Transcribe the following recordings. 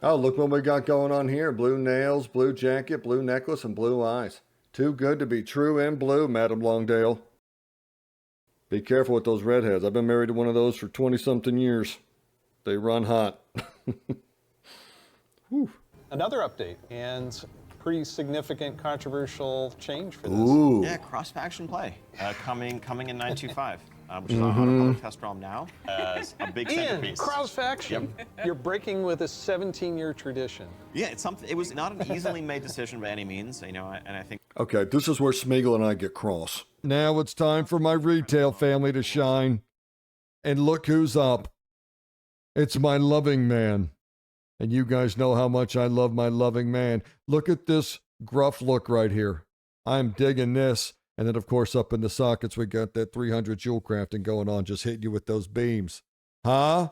Oh, look what we got going on here. Blue nails, blue jacket, blue necklace, and blue eyes. Too good to be true and blue, Madam Longdale. Be careful with those redheads. I've been married to one of those for 20-something years. They run hot. Another update and pretty significant controversial change for this. Ooh. Yeah, cross-faction play coming in 925, which is on a public test ROM now as a big centerpiece. Cross-faction. Yep. You're breaking with a 17-year tradition. Yeah, it's something. It was not an easily made decision by any means, you know, and I think. Okay, this is where Smeagol and I get cross. Now it's time for my retail family to shine. And look who's up. It's my loving man. And you guys know how much I love my loving man. Look at this gruff look right here. I'm digging this. And then, of course, up in the sockets, we got that 300 jewel crafting going on, just hitting you with those beams. Huh?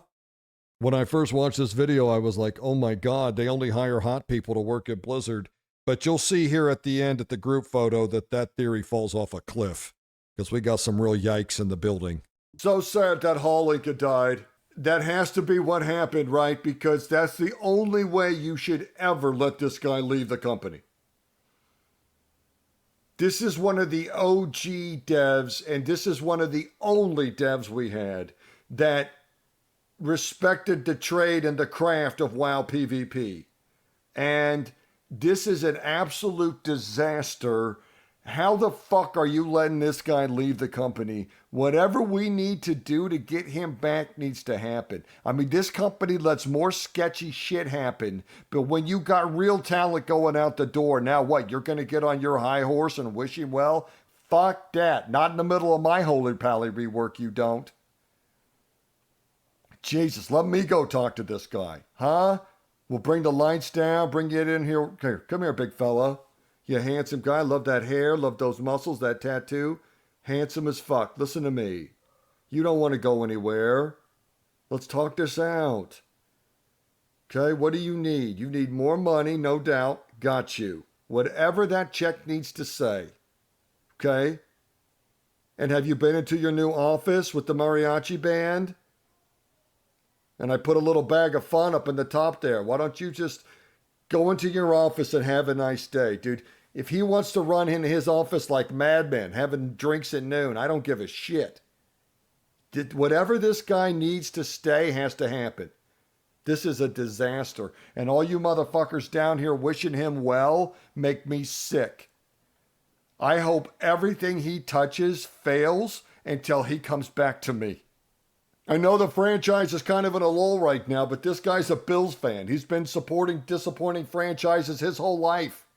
When I first watched this video, I was like, oh my God, they only hire hot people to work at Blizzard. But you'll see here at the end at the group photo that theory falls off a cliff. Because we got some real yikes in the building. So sad that Holinka died. That has to be what happened, right? Because that's the only way you should ever let this guy leave the company. This is one of the OG devs, and this is one of the only devs we had that respected the trade and the craft of WoW PvP. And this is an absolute disaster. How the fuck are you letting this guy leave the company? Whatever we need to do to get him back needs to happen. I mean, this company lets more sketchy shit happen, but when you got real talent going out the door, now what? You're going to get on your high horse and wish him well? Fuck that. Not in the middle of my Holy Pally rework, you don't. Jesus, let me go talk to this guy. Huh? We'll bring the lights down, bring you in here. Here, come here, big fella. You handsome guy. Love that hair. Love those muscles, that tattoo. Handsome as fuck. Listen to me. You don't want to go anywhere. Let's talk this out. Okay, what do you need? You need more money, no doubt. Got you. Whatever that check needs to say. Okay? And have you been into your new office with the mariachi band? And I put a little bag of fun up in the top there. Why don't you just go into your office and have a nice day, dude? If he wants to run into his office like madmen, having drinks at noon, I don't give a shit. Whatever this guy needs to stay has to happen. This is a disaster. And all you motherfuckers down here wishing him well make me sick. I hope everything he touches fails until he comes back to me. I know the franchise is kind of in a lull right now, but this guy's a Bills fan. He's been supporting disappointing franchises his whole life.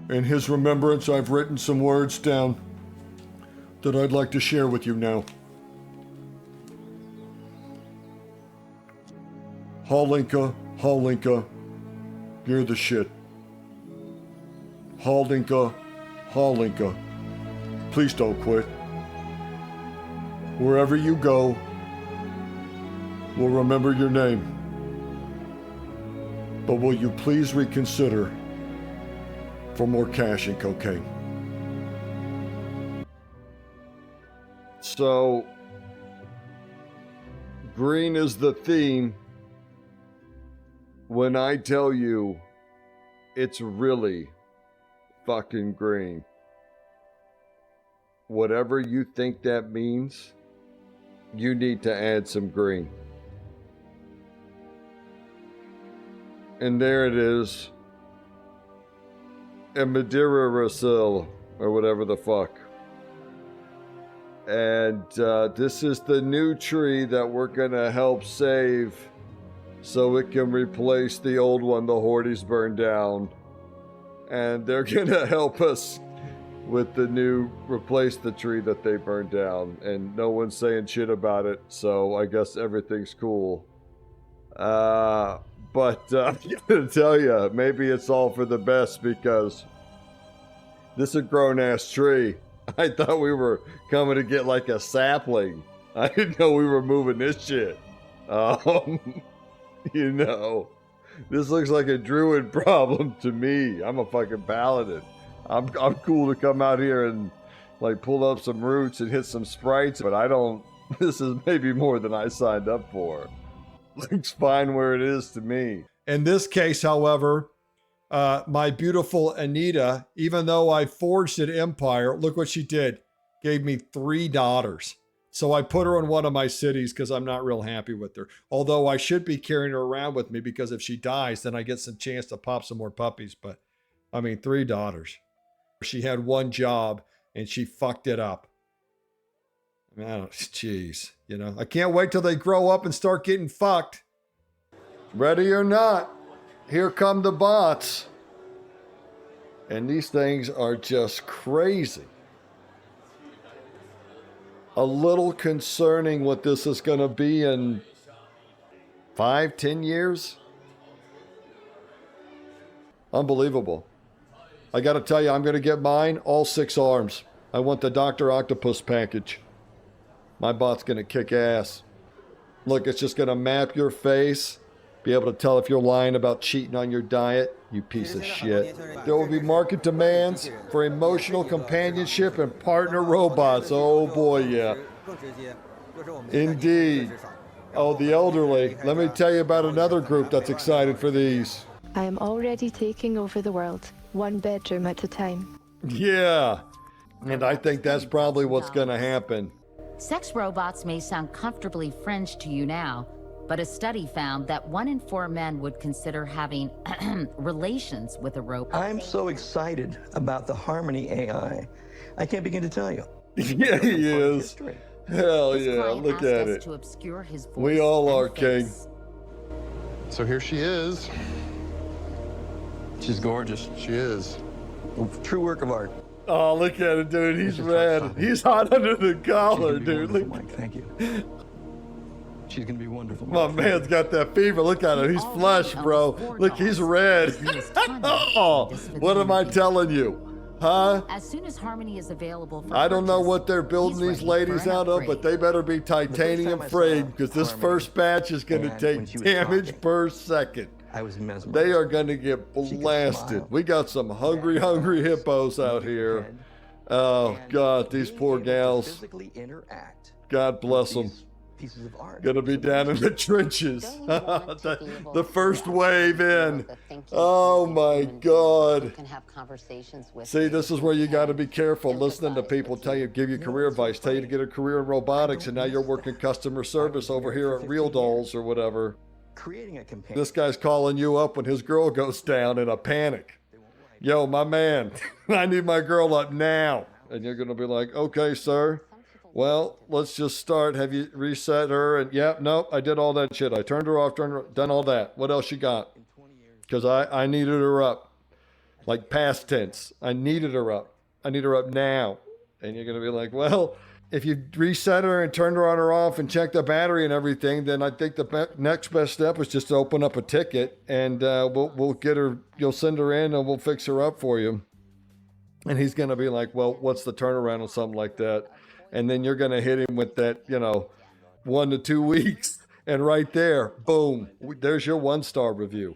In his remembrance, I've written some words down that I'd like to share with you now. Holinka, Holinka, you're the shit. Holinka, Holinka, please don't quit. Wherever you go, we'll remember your name. But will you please reconsider for more cash and cocaine? So, green is the theme. When I tell you, it's really fucking green. Whatever you think that means, you need to add some green. And there it is. A Madeira Rasil, or whatever the fuck. And this is the new tree that we're gonna help save so it can replace the old one the Hordes burned down. And they're gonna help us with the new, replace the tree that they burned down. And no one's saying shit about it, so I guess everything's cool. But I'm gonna tell you, maybe it's all for the best, because this is a grown-ass tree. I thought we were coming to get like a sapling. I didn't know we were moving this shit. You know, this looks like a druid problem to me. I'm a fucking paladin. I'm cool to come out here and like pull up some roots and hit some sprites, but I don't. This is maybe more than I signed up for. Looks fine where it is to me. In this case, however, my beautiful Anita, even though I forged an empire, look what she did. Gave me 3 daughters. So I put her in one of my cities because I'm not real happy with her. Although I should be carrying her around with me because if she dies, then I get some chance to pop some more puppies. But I mean, 3 daughters. She had one job and she fucked it up. I mean, jeez, I can't wait till they grow up and start getting fucked. Ready or not, here come the bots. And these things are just crazy. A little concerning what this is going to be in 5-10 years. Unbelievable. I got to tell you, I'm going to get mine all 6 arms. I want the Dr. Octopus package. My bot's going to kick ass. Look, it's just going to map your face, be able to tell if you're lying about cheating on your diet, you piece of shit. There will be market demands for emotional companionship and partner robots. Oh boy, yeah. Indeed. Oh, the elderly. Let me tell you about another group that's excited for these. I am already taking over the world, 1 bedroom at a time. Yeah. And I think that's probably what's going to happen. Sex robots may sound comfortably fringe to you now, but a study found that 1 in 4 men would consider having relations with a robot. I'm so excited about the Harmony AI. I can't begin to tell you. Yeah, he is. Hell yeah, look at it. To obscure his voice We all are, King. face. So here she is. She's gorgeous. She is. True work of art. Oh, look at it, dude. He's red. He's hot under the collar, dude. Look. Mike, thank you. She's gonna be wonderful. My man's got that fever. Look at him. He's flush, bro. Look, he's red. Oh, what am I telling you? Huh? As soon as Harmony is available for I don't know purchase, what they're building he's these ready for ladies an out of, but they better be titanium frame because this first batch is going to And take when she was damage talking, per second. I was mesmerized. They are going to get She could blasted. smile. We got some hungry hippos out here. Head, Oh, and God, these being poor able to gals. physically interact God bless with them. these pieces of art. Gonna be down in the trenches. the first wave in. Oh my God. See, this is where you got to be careful listening to people tell you, give you career advice, tell you to get a career in robotics, and now you're working customer service over here at Real Dolls or whatever. Creating a companion. This guy's calling you up when his girl goes down in a panic. Yo, my man, I need my girl up now. And you're gonna be like, okay, sir. Well, let's just start. Have you reset her? And yep, nope, I did all that shit. I turned her off, done all that. What else you got? Because I needed her up. Like past tense. I needed her up. I need her up now. And you're going to be like, well, if you reset her and turned her on or off and checked the battery and everything, then I think the next best step is just to open up a ticket and we'll get her, you'll send her in and we'll fix her up for you. And he's going to be like, well, what's the turnaround on something like that? And then you're going to hit him with that, 1 to 2 weeks. And right there, boom, there's your 1-star review.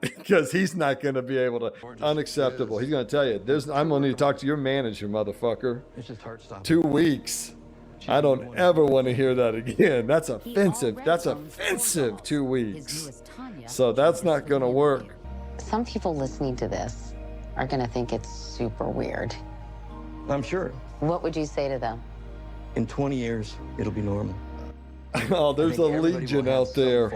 Because he's not going to be able to, unacceptable. He's going to tell you, I'm going to need to talk to your manager, motherfucker. It's just heart stopping. 2 weeks. I don't ever want to hear that again. That's offensive. That's offensive, 2 weeks. So that's not going to work. Some people listening to this are going to think it's super weird. I'm sure. What would you say to them? In 20 years, it'll be normal. Oh, there's a legion out there,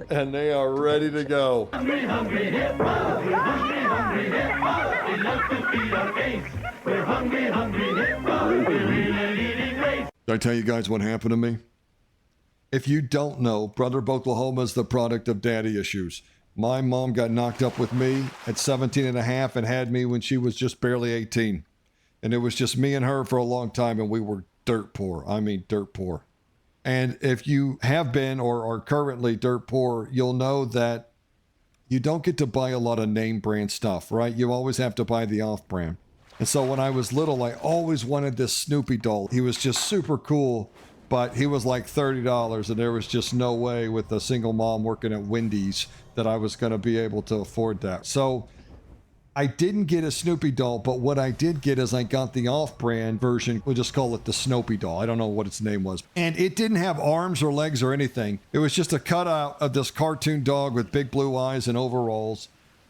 and they are ready to go. Hungry, hungry hippo. We're hungry, hungry hippo. We love to feed our face. We're hungry, hungry hippo. We're in a leading race. Did I tell you guys what happened to me? If you don't know, Brother Boklahoma is the product of daddy issues. My mom got knocked up with me at 17 and a half and had me when she was just barely 18. And it was just me and her for a long time, and we were dirt poor. I mean, dirt poor. And if you have been or are currently dirt poor, you'll know that you don't get to buy a lot of name brand stuff, right? You always have to buy the off brand. And so when I was little, I always wanted this Snoopy doll. He was just super cool, but he was like $30, and there was just no way with a single mom working at Wendy's that I was going to be able to afford that. So I didn't get a Snoopy doll, but what I did get is I got the off-brand version. We'll just call it the Snopy doll. I don't know what its name was. And it didn't have arms or legs or anything. It was just a cutout of this cartoon dog with big blue eyes and overalls.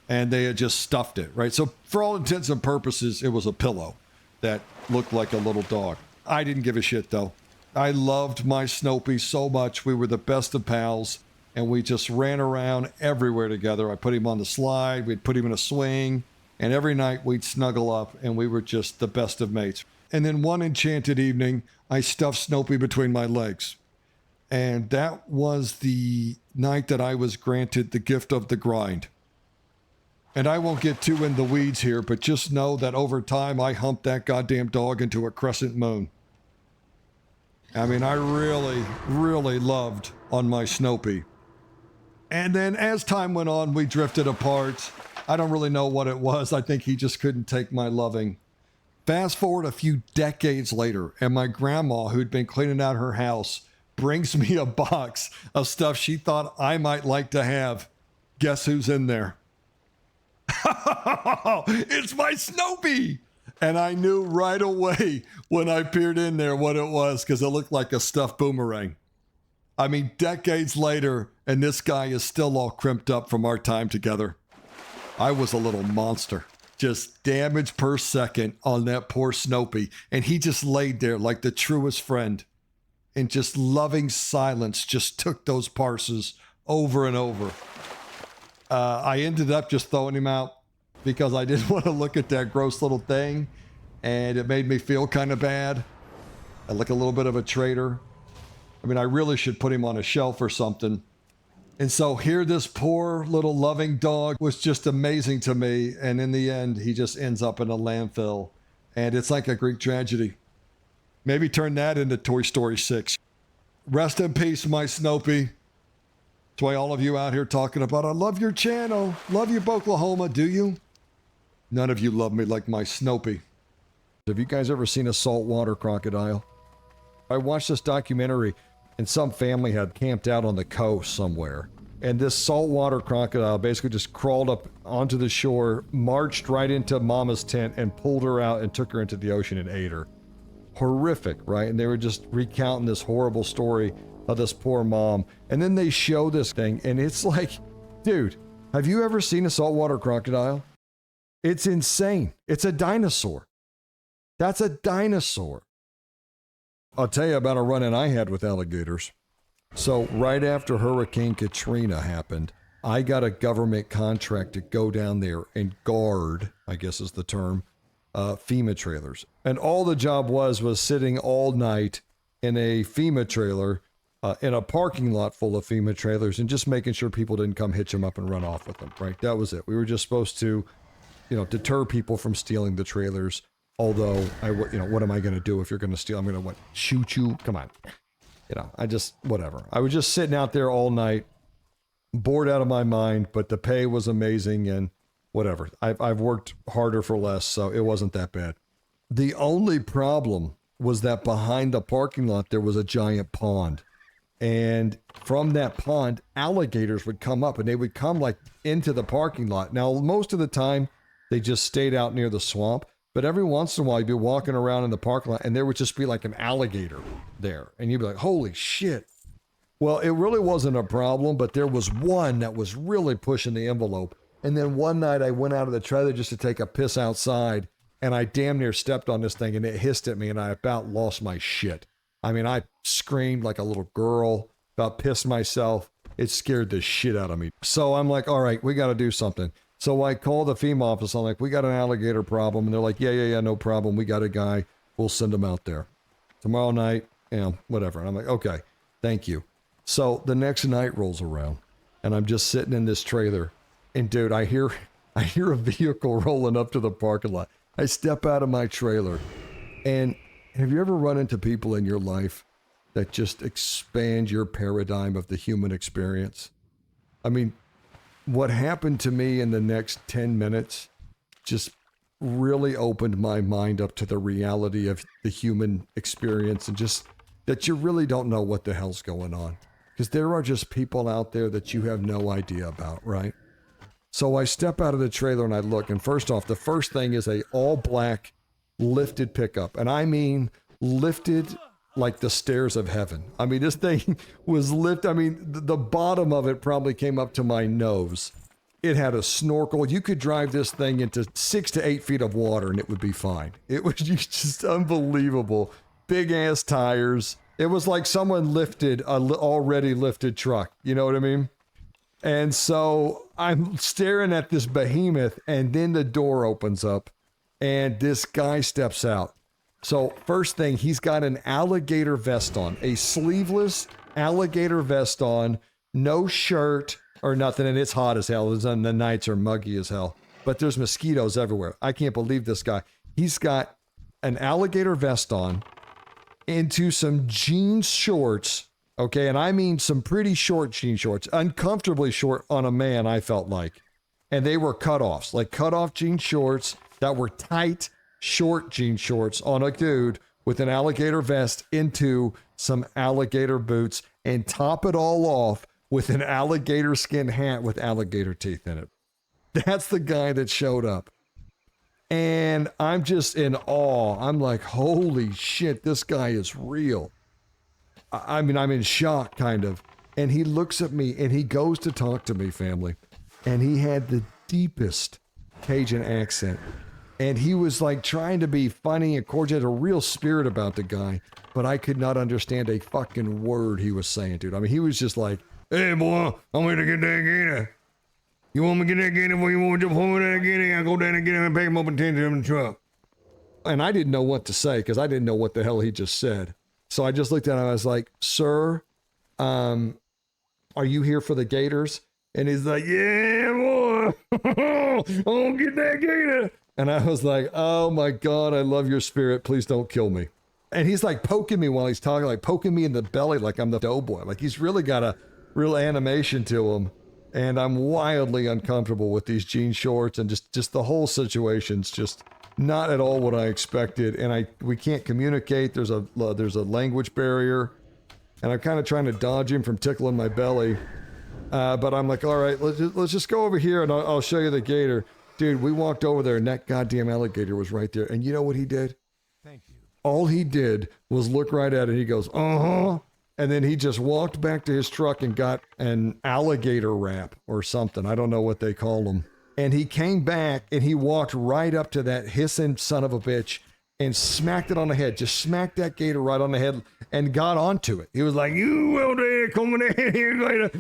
And they had just stuffed it, right? So for all intents and purposes, it was a pillow that looked like a little dog. I didn't give a shit, though. I loved my Snopy so much. We were the best of pals. And we just ran around everywhere together. I put him on the slide. We'd put him in a swing. And every night we'd snuggle up, and we were just the best of mates. And then one enchanted evening, I stuffed Snopy between my legs. And that was the night that I was granted the gift of the grind. And I won't get too in the weeds here, but just know that over time, I humped that goddamn dog into a crescent moon. I mean, I really, really loved on my Snopy. And then as time went on, we drifted apart. I don't really know what it was. I think he just couldn't take my loving. Fast forward a few decades later, and my grandma, who'd been cleaning out her house, brings me a box of stuff she thought I might like to have. Guess who's in there? It's my Snopy! And I knew right away when I peered in there what it was, because it looked like a stuffed boomerang. I mean, decades later, and this guy is still all crimped up from our time together. I was a little monster. Just damage per second on that poor Snopy. And he just laid there like the truest friend. And just loving silence just took those parses over and over. I ended up just throwing him out because I didn't want to look at that gross little thing. And it made me feel kind of bad. I look a little bit of a traitor. I mean, I really should put him on a shelf or something. And so here this poor little loving dog was just amazing to me. And in the end, he just ends up in a landfill. And it's like a Greek tragedy. Maybe turn that into Toy Story 6. Rest in peace, my Snopy. That's why all of you out here talking about, I love your channel. Love you, Boklahoma. Do you? None of you love me like my Snopy. Have you guys ever seen a saltwater crocodile? I watched this documentary and some family had camped out on the coast somewhere. And this saltwater crocodile basically just crawled up onto the shore, marched right into Mama's tent and pulled her out and took her into the ocean and ate her. Horrific, right? And they were just recounting this horrible story of this poor mom. And then they show this thing and it's like, dude, have you ever seen a saltwater crocodile? It's insane. It's a dinosaur. That's a dinosaur. I'll tell you about a run-in I had with alligators. So right after Hurricane Katrina happened, I got a government contract to go down there and guard, I guess is the term, FEMA trailers. And all the job was sitting all night in a FEMA trailer, in a parking lot full of FEMA trailers, and just making sure people didn't come hitch them up and run off with them, right? That was it. We were just supposed to, deter people from stealing the trailers. Although, what am I going to do if you're going to steal? I'm going to, shoot you? Come on. Whatever. I was just sitting out there all night, bored out of my mind, but the pay was amazing and whatever. I've worked harder for less, so it wasn't that bad. The only problem was that behind the parking lot, there was a giant pond. And from that pond, alligators would come up and they would come into the parking lot. Now, most of the time, they just stayed out near the swamp. But every once in a while, you'd be walking around in the parking lot and there would just be like an alligator there. And you'd be like, holy shit. Well, it really wasn't a problem, but there was one that was really pushing the envelope. And then one night I went out of the trailer just to take a piss outside and I damn near stepped on this thing and it hissed at me and I about lost my shit. I mean, I screamed like a little girl, about pissed myself. It scared the shit out of me. So I'm like, all right, we got to do something. So I called the FEMA office. I'm like, we got an alligator problem. And they're like, yeah, no problem. We got a guy. We'll send him out there tomorrow night. Whatever. And I'm like, okay, thank you. So the next night rolls around and I'm just sitting in this trailer. And dude, I hear a vehicle rolling up to the parking lot. I step out of my trailer. And have you ever run into people in your life that just expand your paradigm of the human experience? I mean, what happened to me in the next 10 minutes just really opened my mind up to the reality of the human experience and just that you really don't know what the hell's going on. Because there are just people out there that you have no idea about, right? So I step out of the trailer and I look, and first off, the first thing is a all black lifted pickup. And I mean lifted like the stairs of heaven. I mean, this thing was lifted. I mean, the bottom of it probably came up to my nose. It had a snorkel. You could drive this thing into 6 to 8 feet of water and it would be fine. It was just unbelievable. Big ass tires. It was like someone lifted a already lifted truck. You know what I mean? And so I'm staring at this behemoth, and then the door opens up and this guy steps out. So first thing, he's got an alligator vest on, a sleeveless alligator vest on, no shirt or nothing. And it's hot as hell. And the nights are muggy as hell, but there's mosquitoes everywhere. I can't believe this guy. He's got an alligator vest on into some jean shorts. Okay, and I mean some pretty short jean shorts, uncomfortably short on a man, I felt like. And they were cutoffs, like cutoff jean shorts that were tight, short jean shorts on a dude with an alligator vest into some alligator boots, and top it all off with an alligator skin hat with alligator teeth in it. That's the guy that showed up. And I'm just in awe. I'm like, holy shit, this guy is real. I mean, I'm in shock, kind of. And he looks at me and he goes to talk to me, family. And he had the deepest Cajun accent. And he was like trying to be funny and cordial, had a real spirit about the guy. But I could not understand a fucking word he was saying, dude. I mean, he was just like, hey, boy, I'm going to get that gator. You want me to get that gator? Well, you want me to pull that gator? I'll go down and get him and pick him up and take him in the truck. And I didn't know what to say because I didn't know what the hell he just said. So I just looked at him. I was like, sir, are you here for the gators? And he's like, yeah, boy, I'll get that gator. And I was like, oh my God, I love your spirit. Please don't kill me. And he's like poking me while he's talking, like poking me in the belly like I'm the doughboy. Like he's really got a real animation to him. And I'm wildly uncomfortable with these jean shorts and just the whole situation's just not at all what I expected. And we can't communicate. There's a language barrier, and I'm kind of trying to dodge him from tickling my belly. But I'm like, all right, let's just go over here and I'll show you the gator. Dude, we walked over there and that goddamn alligator was right there. And you know what he did? Thank you. All he did was look right at it. He goes, uh-huh. And then he just walked back to his truck and got an alligator wrap or something. I don't know what they call them. And he came back and he walked right up to that hissing son of a bitch and smacked it on the head. Just smacked that gator right on the head and got onto it. He was like, you will there, coming in here later.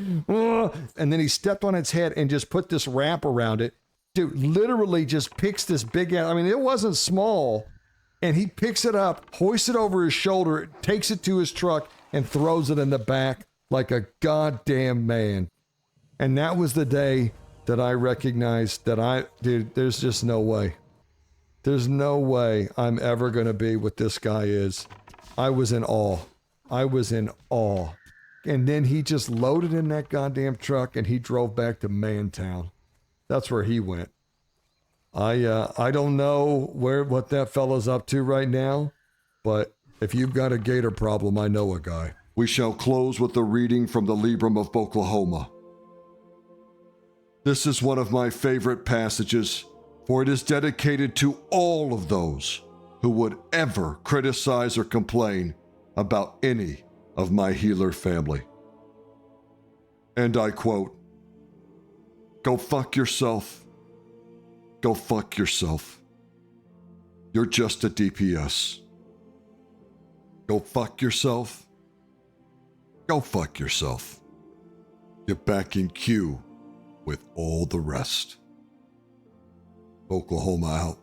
And then he stepped on its head and just put this wrap around it. Dude, literally just picks this big, I mean, it wasn't small. And he picks it up, hoists it over his shoulder, takes it to his truck, and throws it in the back like a goddamn man. And that was the day that I recognized that dude, there's just no way. There's no way I'm ever going to be what this guy is. I was in awe. I was in awe. And then he just loaded in that goddamn truck and he drove back to Mantown. That's where he went. I don't know what that fella's up to right now, but if you've got a gator problem, I know a guy. We shall close with a reading from the Libram of Boklahoma. This is one of my favorite passages, for it is dedicated to all of those who would ever criticize or complain about any of my healer family. And I quote, "Go fuck yourself. Go fuck yourself. You're just a DPS. Go fuck yourself. Go fuck yourself. Get back in queue with all the rest." Oklahoma out.